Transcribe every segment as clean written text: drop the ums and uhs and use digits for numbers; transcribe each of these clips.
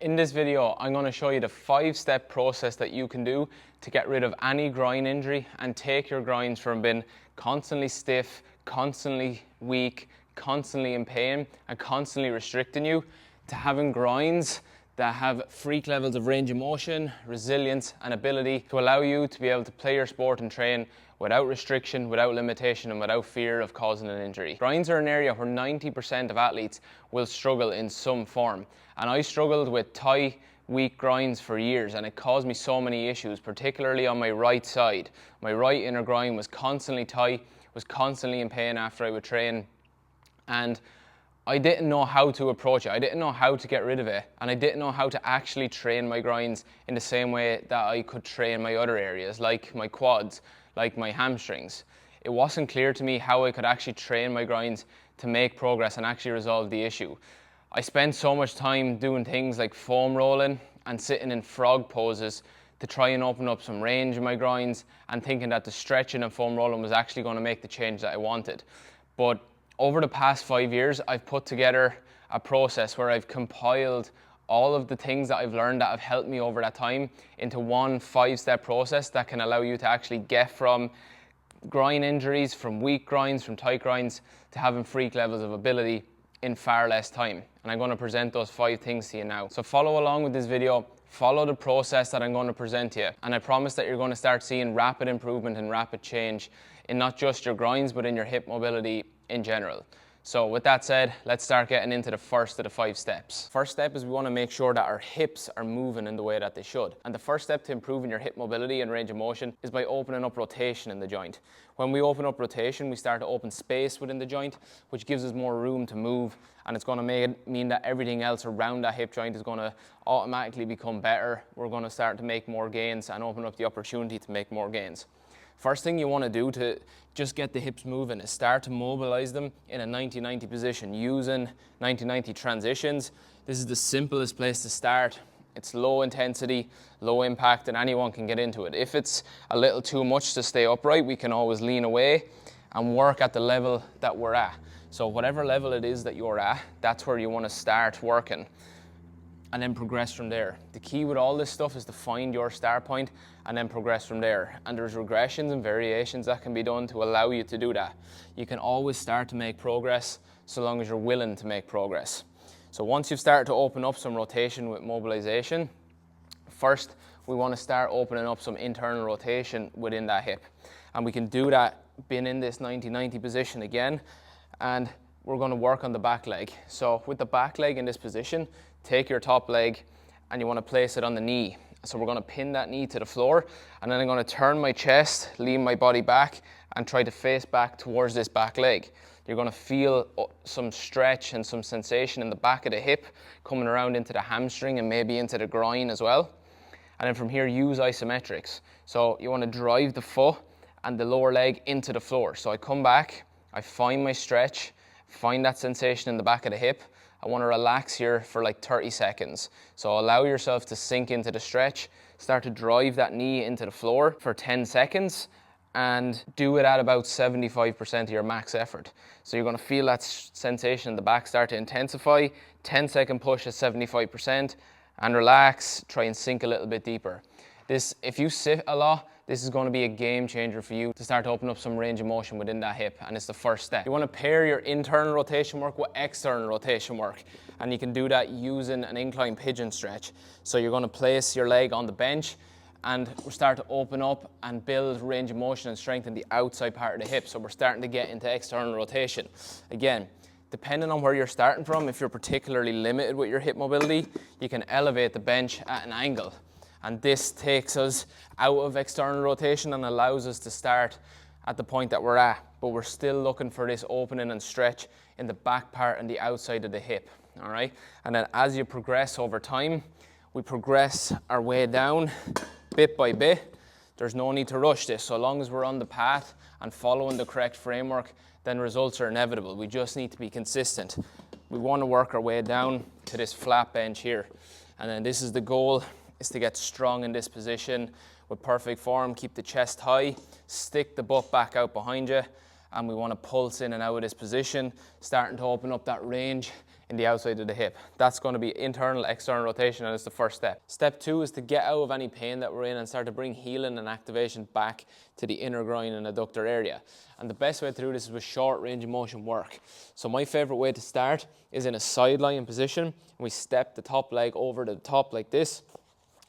In this video, I'm going to show you the 5-step process that you can do to get rid of any groin injury and take your groins from being constantly stiff, constantly weak, constantly in pain, and constantly restricting you to having groins that have freak levels of range of motion, resilience, and ability to allow you to be able to play your sport and train without restriction, without limitation, and without fear of causing an injury. Groins are an area where 90% of athletes will struggle in some form. And I struggled with tight, weak groins for years, and it caused me so many issues, particularly on my right side. My right inner groin was constantly tight, was constantly in pain after I would train, and I didn't know how to approach it. I didn't know how to get rid of it, and I didn't know how to actually train my groins in the same way that I could train my other areas, like my quads, like my hamstrings. It wasn't clear to me how I could actually train my groins to make progress and actually resolve the issue. I spent so much time doing things like foam rolling and sitting in frog poses to try and open up some range in my groins, and thinking that the stretching and foam rolling was actually going to make the change that I wanted. But over the past 5 years, I've put together a process where I've compiled all of the things that I've learned that have helped me over that time into one 5-step process that can allow you to actually get from groin injuries, from weak groins, from tight groins, to having freak levels of ability in far less time. And I'm going to present those 5 things to you now. So follow along with this video, follow the process that I'm going to present to you, and I promise that you're going to start seeing rapid improvement and rapid change in not just your groins, but in your hip mobility in general. So with that said, let's start getting into the first of the 5 steps. First step is we want to make sure that our hips are moving in the way that they should. And the first step to improving your hip mobility and range of motion is by opening up rotation in the joint. When we open up rotation, we start to open space within the joint, which gives us more room to move, and it's going to mean that everything else around that hip joint is going to automatically become better. We're going to start to make more gains and open up the opportunity to make more gains. First thing you want to do to just get the hips moving is start to mobilize them in a 90-90 position using 90-90 transitions. This is the simplest place to start. It's low intensity, low impact, and anyone can get into it. If it's a little too much to stay upright, we can always lean away and work at the level that we're at. So whatever level it is that you're at, that's where you want to start working, and then progress from there. The key with all this stuff is to find your start point and then progress from there. And there's regressions and variations that can be done to allow you to do that. You can always start to make progress so long as you're willing to make progress. So once you've started to open up some rotation with mobilization, first we want to start opening up some internal rotation within that hip. And we can do that being in this 90-90 position again, and we're going to work on the back leg. So with the back leg in this position, take your top leg and you want to place it on the knee. So we're going to pin that knee to the floor, and then I'm going to turn my chest, lean my body back, and try to face back towards this back leg. You're going to feel some stretch and some sensation in the back of the hip coming around into the hamstring and maybe into the groin as well. And then from here, use isometrics. So you want to drive the foot and the lower leg into the floor. So I come back, I find my stretch, find that sensation in the back of the hip. I want to relax here for like 30 seconds. So allow yourself to sink into the stretch, start to drive that knee into the floor for 10 seconds, and do it at about 75% of your max effort. So you're going to feel that sensation in the back start to intensify. 10-second push at 75%, and relax, try and sink a little bit deeper. If you sit a lot, this is going to be a game changer for you to start to open up some range of motion within that hip, and it's the first step. You want to pair your internal rotation work with external rotation work, and you can do that using an incline pigeon stretch. So you're going to place your leg on the bench and we'll start to open up and build range of motion and strength in the outside part of the hip. So we're starting to get into external rotation. Again, depending on where you're starting from, if you're particularly limited with your hip mobility, you can elevate the bench at an angle. And this takes us out of external rotation and allows us to start at the point that we're at. But we're still looking for this opening and stretch in the back part and the outside of the hip. All right? And then as you progress over time, we progress our way down bit by bit. There's no need to rush this. So long as we're on the path and following the correct framework, then results are inevitable. We just need to be consistent. We want to work our way down to this flat bench here. And then this is the goal, is to get strong in this position with perfect form. Keep the chest high, stick the butt back out behind you, and we want to pulse in and out of this position, starting to open up that range in the outside of the hip. That's going to be internal, external rotation, and it's the first step. Step 2 is to get out of any pain that we're in and start to bring healing and activation back to the inner groin and adductor area. And the best way to do this is with short range of motion work. So my favorite way to start is in a side lying position, and we step the top leg over the top like this,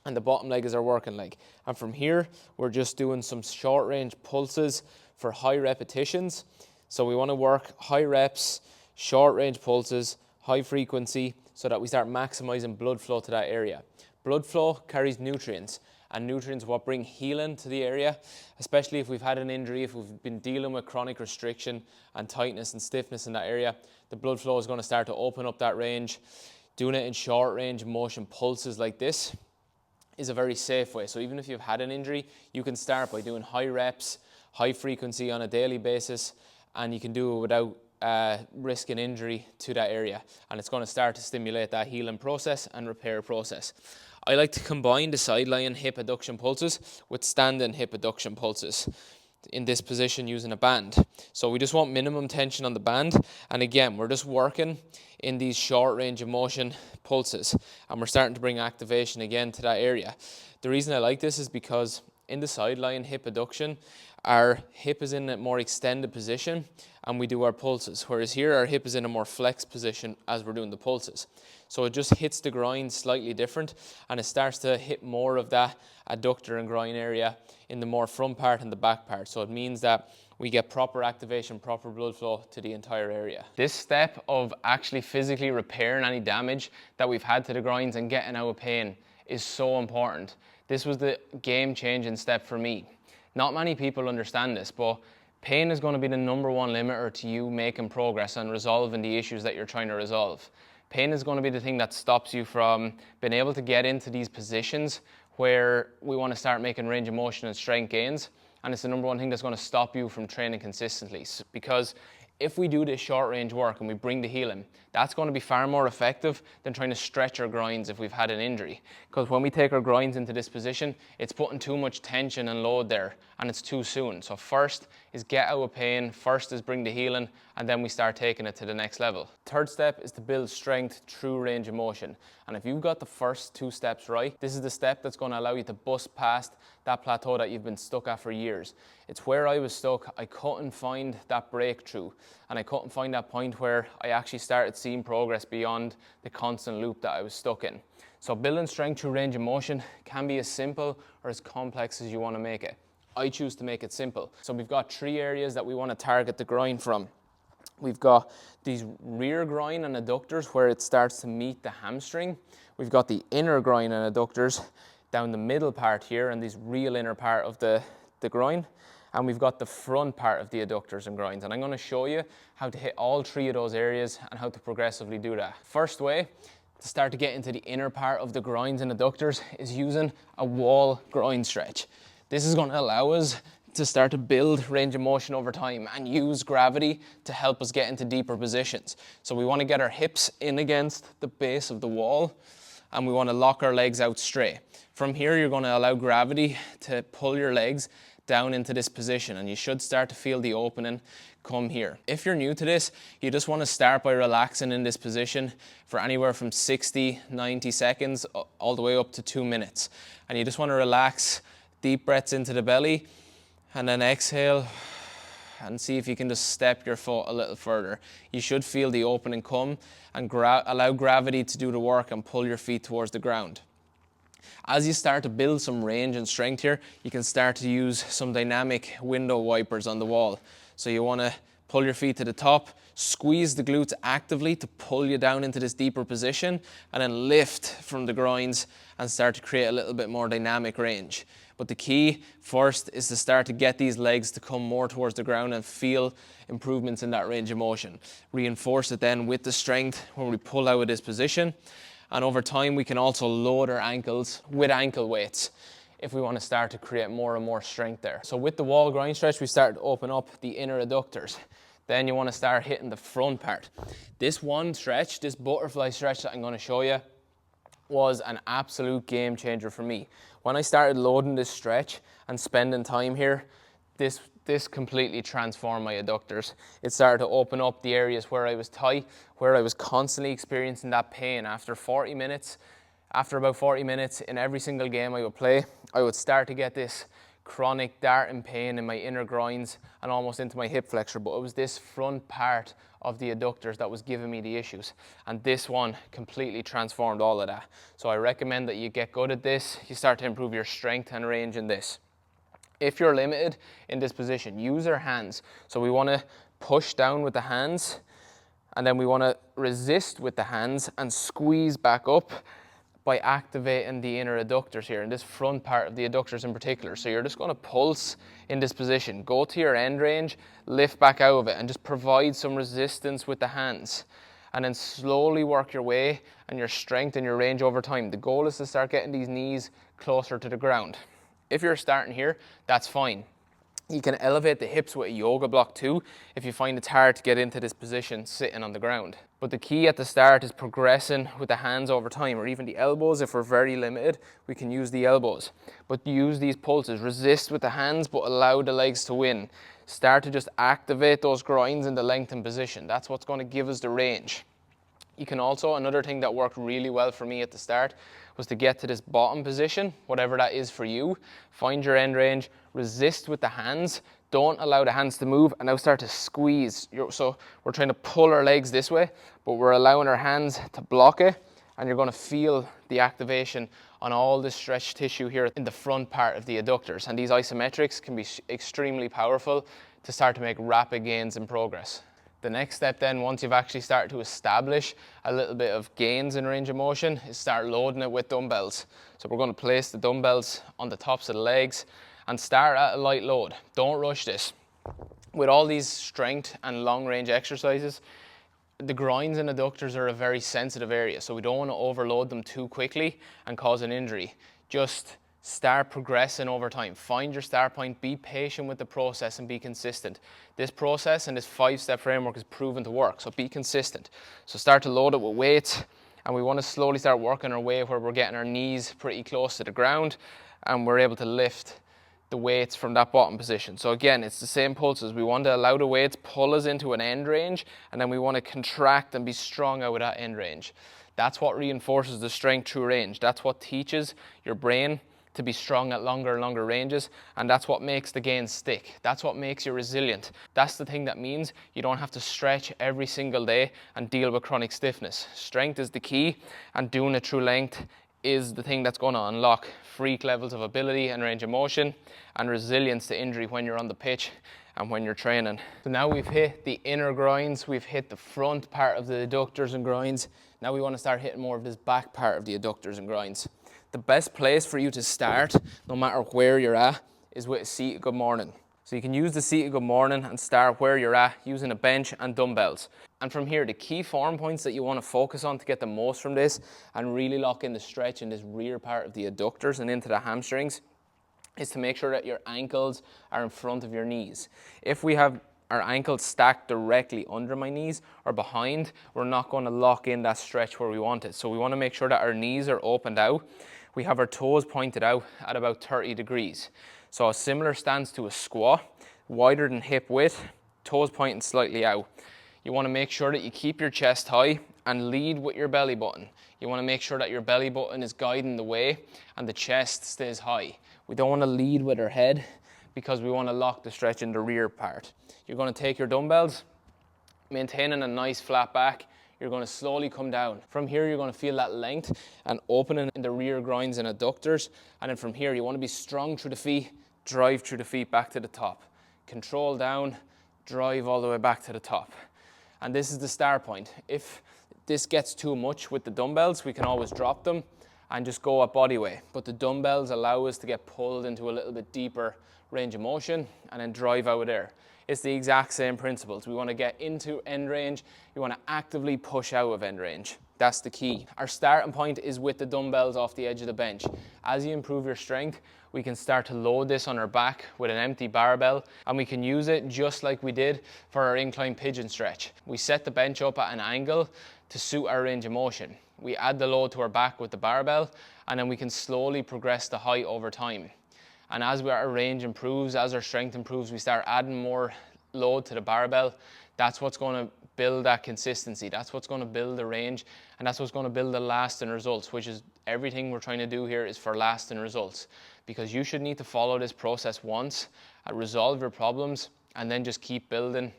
and the bottom leg is our working leg. And from here, we're just doing some short range pulses for high repetitions. So we want to work high reps, short range pulses, high frequency, so that we start maximizing blood flow to that area. Blood flow carries nutrients, and nutrients what bring healing to the area, especially if we've had an injury, if we've been dealing with chronic restriction and tightness and stiffness in that area. The blood flow is going to start to open up that range. Doing it in short range motion pulses like this is a very safe way. So even if you've had an injury, you can start by doing high reps, high frequency on a daily basis, and you can do it without risking injury to that area, and it's going to start to stimulate that healing process and repair process. I like to combine the side lying hip adduction pulses with standing hip adduction pulses in this position using a band. So we just want minimum tension on the band, and again we're just working in these short range of motion pulses, and we're starting to bring activation again to that area. The reason I like this is because in the side lying hip adduction, our hip is in a more extended position and we do our pulses, whereas here our hip is in a more flexed position as we're doing the pulses. So it just hits the groin slightly different, and it starts to hit more of that adductor and groin area in the more front part and the back part. So it means that we get proper activation, proper blood flow to the entire area. This step of actually physically repairing any damage that we've had to the groins and getting out of pain is so important. This was the game-changing step for me. Not many people understand this, but pain is going to be the number one limiter to you making progress and resolving the issues that you're trying to resolve. Pain is going to be the thing that stops you from being able to get into these positions where we want to start making range of motion and strength gains, and it's the number one thing that's going to stop you from training consistently. Because if we do this short range work and we bring the healing, that's going to be far more effective than trying to stretch our groins if we've had an injury. Because when we take our groins into this position, it's putting too much tension and load there, and it's too soon. So first is get out of pain, first is bring the healing, and then we start taking it to the next level. Third step is to build strength through range of motion. And if you've got the first two steps right, this is the step that's going to allow you to bust past that plateau that you've been stuck at for years. It's where I was stuck. I couldn't find that breakthrough, and I couldn't find that point where I actually started seeing progress beyond the constant loop that I was stuck in. So building strength through range of motion can be as simple or as complex as you want to make it. I choose to make it simple. So we've got three areas that we want to target the groin from. We've got these rear groin and adductors where it starts to meet the hamstring. We've got the inner groin and adductors down the middle part here and this real inner part of the groin. And we've got the front part of the adductors and groins. And I'm going to show you how to hit all three of those areas and how to progressively do that. First way to start to get into the inner part of the groins and adductors is using a wall groin stretch. This is going to allow us to start to build range of motion over time and use gravity to help us get into deeper positions. So we want to get our hips in against the base of the wall, and we want to lock our legs out straight. From here, you're going to allow gravity to pull your legs down into this position, and you should start to feel the opening come here. If you're new to this, you just want to start by relaxing in this position for anywhere from 60, 90 seconds all the way up to 2 minutes. And you just want to relax, deep breaths into the belly, and then exhale and see if you can just step your foot a little further. You should feel the opening come and allow gravity to do the work and pull your feet towards the ground. As you start to build some range and strength here, you can start to use some dynamic window wipers on the wall. So you want to pull your feet to the top, squeeze the glutes actively to pull you down into this deeper position, and then lift from the groins and start to create a little bit more dynamic range. But the key first is to start to get these legs to come more towards the ground and feel improvements in that range of motion. Reinforce it then with the strength when we pull out of this position. And over time, we can also load our ankles with ankle weights if we want to start to create more and more strength there. So with the wall groin stretch, we start to open up the inner adductors. Then you want to start hitting the front part. This one stretch, this butterfly stretch that I'm going to show you, was an absolute game changer for me. When I started loading this stretch and spending time here, this this completely transformed my adductors. It started to open up the areas where I was tight, where I was constantly experiencing that pain. After about 40 minutes in every single game I would play, I would start to get this chronic darting pain in my inner groins and almost into my hip flexor, but it was this front part of the adductors that was giving me the issues, and this one completely transformed all of that. So I recommend that you get good at this, you start to improve your strength and range in this. If you're limited in this position, use your hands. So we want to push down with the hands, and then we want to resist with the hands and squeeze back up by activating the inner adductors here, and this front part of the adductors in particular. So you're just going to pulse in this position, go to your end range, lift back out of it, and just provide some resistance with the hands. And then slowly work your way and your strength and your range over time. The goal is to start getting these knees closer to the ground. If you're starting here, that's fine. You can elevate the hips with a yoga block too if you find it's hard to get into this position sitting on the ground. But the key at the start is progressing with the hands over time, or even the elbows. If we're very limited, we can use the elbows. But use these pulses, resist with the hands, but allow the legs to win. Start to just activate those groins in the lengthened position. That's what's going to give us the range. You can also, another thing that worked really well for me at the start was to get to this bottom position, whatever that is for you. Find your end range, resist with the hands, don't allow the hands to move, and now start to squeeze. So we're trying to pull our legs this way, but we're allowing our hands to block it, and you're going to feel the activation on all the stretched tissue here in the front part of the adductors. And these isometrics can be extremely powerful to start to make rapid gains in progress. The next step then, once you've actually started to establish a little bit of gains in range of motion, is start loading it with dumbbells. So we're going to place the dumbbells on the tops of the legs and start at a light load. Don't rush this. With all these strength and long range exercises, the groins and adductors are a very sensitive area, so we don't want to overload them too quickly and cause an injury. Just start progressing over time. Find your start point, be patient with the process, and be consistent. This process and this 5-step framework is proven to work, so be consistent. So start to load it with weights, and we want to slowly start working our way where we're getting our knees pretty close to the ground and we're able to lift the weights from that bottom position. So again, it's the same pulses. We want to allow the weights pull us into an end range, and then we want to contract and be strong out of that end range. That's what reinforces the strength through range. That's what teaches your brain to be strong at longer and longer ranges, and that's what makes the gains stick. That's what makes you resilient. That's the thing that means you don't have to stretch every single day and deal with chronic stiffness. Strength is the key, and doing it through length is the thing that's going to unlock freak levels of ability and range of motion and resilience to injury when you're on the pitch and when you're training. So now we've hit the inner groins, we've hit the front part of the adductors and groins. Now we want to start hitting more of this back part of the adductors and groins. The best place for you to start, no matter where you're at, is with a seated good morning. So you can use the seated good morning and start where you're at using a bench and dumbbells. And from here, the key form points that you want to focus on to get the most from this and really lock in the stretch in this rear part of the adductors and into the hamstrings is to make sure that your ankles are in front of your knees. If we have our ankles stacked directly under my knees or behind, we're not going to lock in that stretch where we want it. So we want to make sure that our knees are opened out. We have our toes pointed out at about 30 degrees. So a similar stance to a squat, wider than hip width, toes pointing slightly out. You want to make sure that you keep your chest high and lead with your belly button. You want to make sure that your belly button is guiding the way and the chest stays high. We don't want to lead with our head because we want to lock the stretch in the rear part. You're going to take your dumbbells, maintaining a nice flat back. You're going to slowly come down. From here, you're going to feel that length and opening in the rear groins and adductors. And then from here, you want to be strong through the feet, drive through the feet back to the top. Control down, drive all the way back to the top. And this is the start point. If this gets too much with the dumbbells, we can always drop them and just go at body weight. But the dumbbells allow us to get pulled into a little bit deeper range of motion and then drive out of there. It's the exact same principles. We want to get into end range. You want to actively push out of end range. That's the key. Our starting point is with the dumbbells off the edge of the bench. As you improve your strength, we can start to load this on our back with an empty barbell, and we can use it just like we did for our incline pigeon stretch. We set the bench up at an angle to suit our range of motion. We add the load to our back with the barbell, and then we can slowly progress the height over time. And as our range improves, as our strength improves, we start adding more load to the barbell. That's what's going to build that consistency. That's what's going to build the range, and that's what's going to build the lasting results, which is everything we're trying to do here is for lasting results. Because you should need to follow this process once, resolve your problems, and then just keep building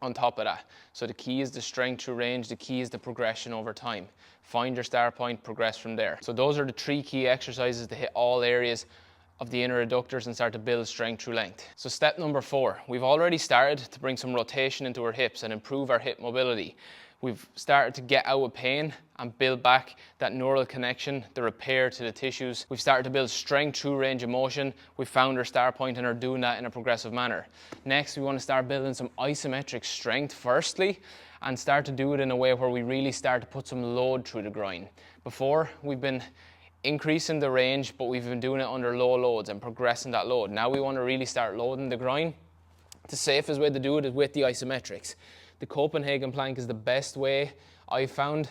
on top of that. So the key is the strength through range, the key is the progression over time. Find your start point, progress from there. So those are the 3 key exercises to hit all areas of the inner adductors and start to build strength through length. So step number 4, we've already started to bring some rotation into our hips and improve our hip mobility. We've started to get out of pain and build back that neural connection, the repair to the tissues. We've started to build strength through range of motion. We've found our start point and are doing that in a progressive manner. Next, we want to start building some isometric strength firstly, and start to do it in a way where we really start to put some load through the groin. Before, we've been increasing the range, but we've been doing it under low loads and progressing that load. Now we want to really start loading the groin. The safest way to do it is with the isometrics. The Copenhagen plank is the best way I've found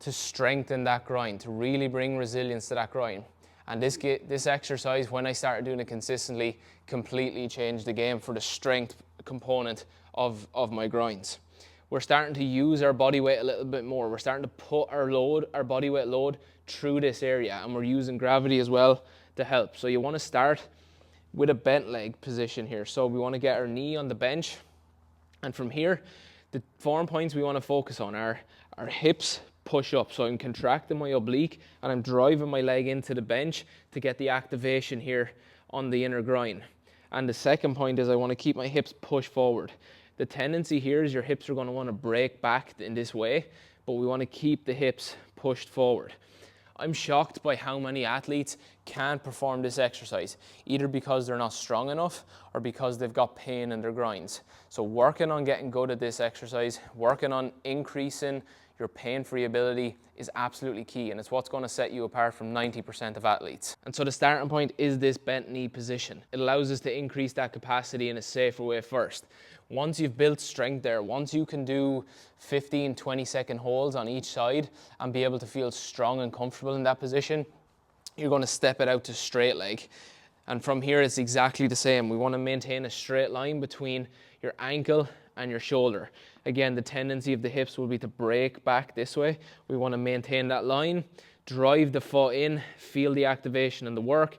to strengthen that groin, to really bring resilience to that groin. And this exercise, when I started doing it consistently, completely changed the game for the strength component of my groins. We're starting to use our body weight a little bit more. We're starting to put our body weight load through this area, and we're using gravity as well to help. So you want to start with a bent leg position here. So we want to get our knee on the bench, and from here, the form points we want to focus on are our hips push up. So I'm contracting my oblique and I'm driving my leg into the bench to get the activation here on the inner groin. And the second point is I want to keep my hips push forward. The tendency here is your hips are going to want to break back in this way, but we want to keep the hips pushed forward. I'm shocked by how many athletes can't perform this exercise, either because they're not strong enough or because they've got pain in their groins. So working on getting good at this exercise, working on increasing your pain-free ability is absolutely key, and it's what's going to set you apart from 90% of athletes. And so the starting point is this bent knee position. It allows us to increase that capacity in a safer way first. Once you've built strength there, once you can do 15, 20-second holds on each side and be able to feel strong and comfortable in that position, you're going to step it out to straight leg. And from here, it's exactly the same. We want to maintain a straight line between your ankle and your shoulder. Again, the tendency of the hips will be to break back this way. We want to maintain that line, drive the foot in, feel the activation and the work,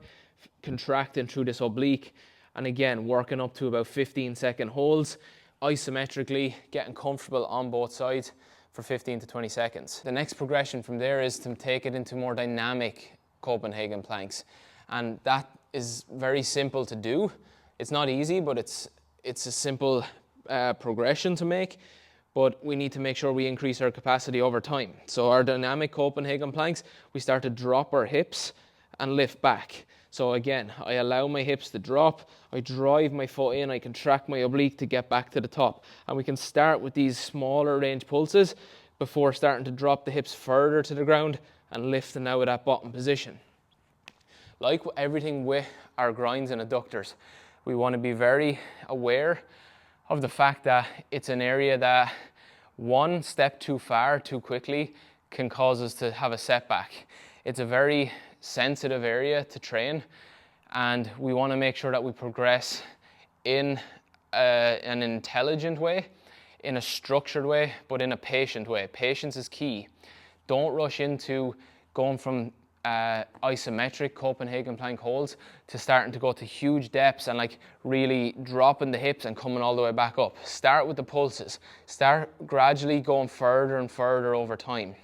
contracting through this oblique. And again, working up to about 15-second holds, isometrically, getting comfortable on both sides for 15 to 20 seconds. The next progression from there is to take it into more dynamic Copenhagen planks. And that is very simple to do. It's not easy, but it's a simple progression to make. But we need to make sure we increase our capacity over time. So our dynamic Copenhagen planks, we start to drop our hips and lift back. So again, I allow my hips to drop, I drive my foot in, I contract my oblique to get back to the top. And we can start with these smaller range pulses before starting to drop the hips further to the ground and lifting out of that bottom position. Like everything with our groins and adductors, we want to be very aware of the fact that it's an area that one step too far too quickly can cause us to have a setback. It's a very sensitive area to train, and we want to make sure that we progress in an intelligent way, in a structured way, but in a patient way. Patience is key. Don't rush into going from isometric Copenhagen plank holds to starting to go to huge depths and like really dropping the hips and coming all the way back up. Start with the pulses. Start gradually going further and further over time.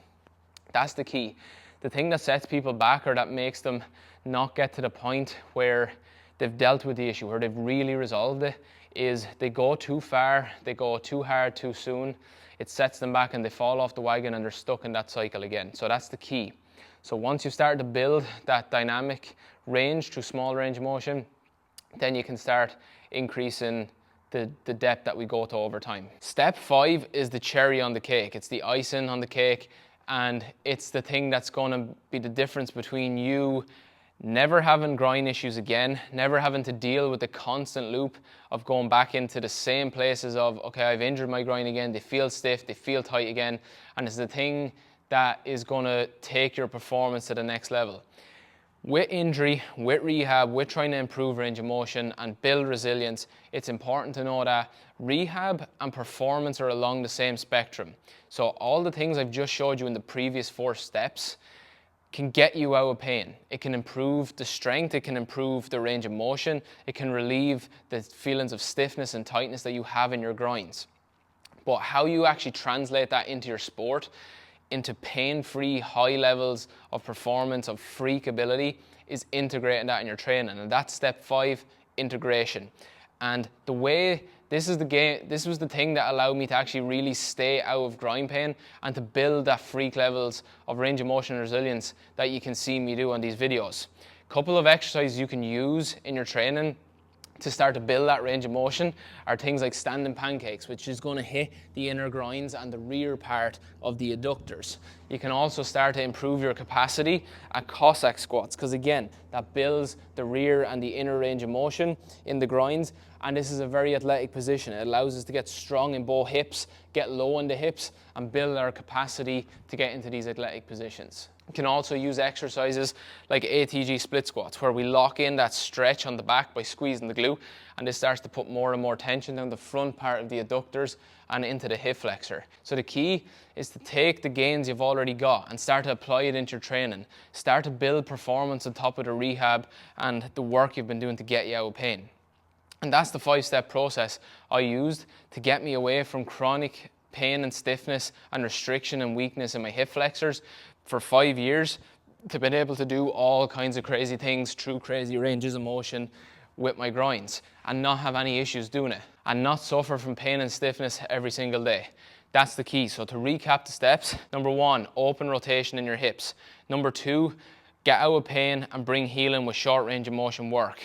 That's the key. The thing that sets people back or that makes them not get to the point where they've dealt with the issue, where they've really resolved it, is they go too far, they go too hard too soon. It sets them back and they fall off the wagon and they're stuck in that cycle again. So that's the key. So once you start to build that dynamic range through small range of motion, then you can start increasing the depth that we go to over time. Step 5 is the cherry on the cake. It's the icing on the cake, and it's the thing that's going to be the difference between you never having groin issues again, never having to deal with the constant loop of going back into the same places of, okay, I've injured my groin again, they feel stiff, they feel tight again, and it's the thing that is going to take your performance to the next level. With injury, with rehab, with trying to improve range of motion and build resilience, it's important to know that rehab and performance are along the same spectrum. So all the things I've just showed you in the previous 4 steps can get you out of pain. It can improve the strength, it can improve the range of motion, it can relieve the feelings of stiffness and tightness that you have in your groins. But how you actually translate that into your sport, into pain-free high levels of performance, of freak ability, is integrating that in your training. And that's step 5, integration. And the way this was the thing that allowed me to actually really stay out of groin pain and to build that freak levels of range of motion and resilience that you can see me do on these videos. A couple of exercises you can use in your training to start to build that range of motion are things like standing pancakes, which is going to hit the inner groins and the rear part of the adductors. You can also start to improve your capacity at Cossack squats, because again, that builds the rear and the inner range of motion in the groins, and this is a very athletic position. It allows us to get strong in both hips, get low in the hips, and build our capacity to get into these athletic positions. You can also use exercises like ATG split squats, where we lock in that stretch on the back by squeezing the glute, and this starts to put more and more tension down the front part of the adductors and into the hip flexor. So the key is to take the gains you've already got and start to apply it into your training. Start to build performance on top of the rehab and the work you've been doing to get you out of pain. And that's the 5-step process I used to get me away from chronic pain and stiffness and restriction and weakness in my hip flexors for 5 years, to be able to do all kinds of crazy things through crazy ranges of motion with my groins and not have any issues doing it and not suffer from pain and stiffness every single day. That's the key. So to recap the steps, number 1, open rotation in your hips. Number 2, get out of pain and bring healing with short range of motion work.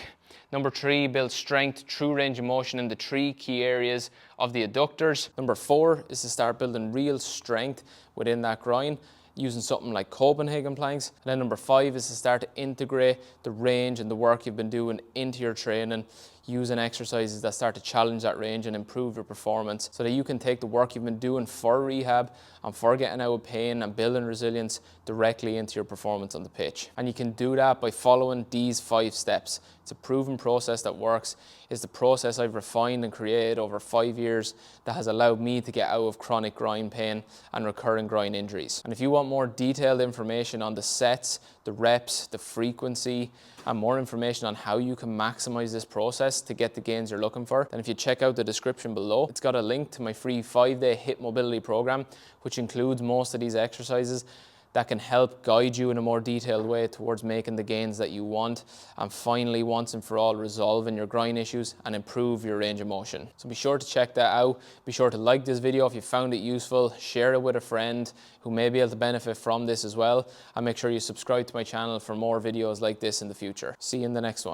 Number 3, build strength through range of motion in the 3 key areas of the adductors. Number 4 is to start building real strength within that groin, using something like Copenhagen planks. And then number 5 is to start to integrate the range and the work you've been doing into your training, using exercises that start to challenge that range and improve your performance, so that you can take the work you've been doing for rehab and for getting out of pain and building resilience directly into your performance on the pitch. And you can do that by following these 5 steps. It's a proven process that works. It's the process I've refined and created over 5 years that has allowed me to get out of chronic groin pain and recurring groin injuries. And if you want more detailed information on the sets, the reps, the frequency, and more information on how you can maximize this process to get the gains you're looking for, then if you check out the description below, it's got a link to my free 5-day hip mobility program, which includes most of these exercises that can help guide you in a more detailed way towards making the gains that you want, and finally, once and for all, resolving your groin issues and improve your range of motion. So be sure to check that out. Be sure to like this video if you found it useful, share it with a friend who may be able to benefit from this as well, and make sure you subscribe to my channel for more videos like this in the future. See you in the next one.